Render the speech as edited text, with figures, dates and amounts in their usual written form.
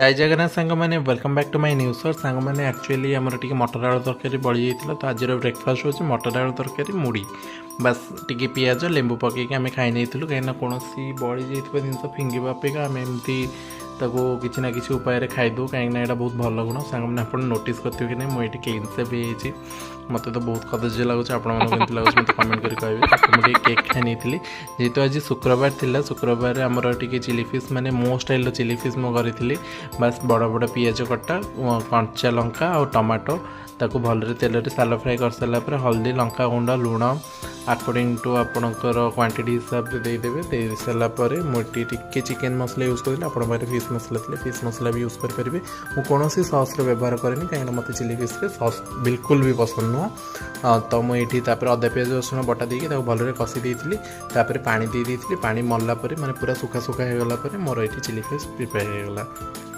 जय जगन्नाथ सांग मैंने welcome back to my news sir सांग मैंने एक्चुअली आमर टी मटर आलू तरकारी बढ़ी जाता तो आज ब्रेकफास्ट हो मटर आलू तरकारी मुड़ी बास टी पिज लेंबू पकईकि आम खाई नहीं कहीं कौन बढ़ी जाइए जिन फिंगा अपेक्षा आम एमती किसी ना किसी उपाय खाईदे कहीं यहाँ बहुत भल गुण सांग मैंने आप नोटिस करते कि नहीं मुझे क्लीन सेप हो मत तो बहुत कदर्य लगुच आप लगे मत कमेंट कर कहे मुझे केक खाई नहीं जेहेतु आज शुक्रवार थिला शुक्रवार आमर टी चिली फिश माने मो स्टाइल चिली फिश मुझे करी बास बड़ बड़ पिज कटा कंचा लंका और टमाटो ताको भलरे तेल साल फ्राए कर सारापर हल्दी लंका गुंड लुण अकॉर्डिंग टू आपणकर क्वांटिटी हिसाब से देदेवे दे सारापर मुझे टी चिकेन मसला यूज करें आप फिश मसला थे फिश मसला भी यूज करेंगे मुझे कौन सॉस व्यवहार करें कहीं मत चिली फिश सॉस बिल्कुल भी पसंद नुह तो मुझे अदा पियाज रसुण बटा देकी भलरे कषि देती पानी दे पानी मरला माने पूरा सुखा सुखा हो गला मोर ये चिली फिश प्रिपेयर हो गला।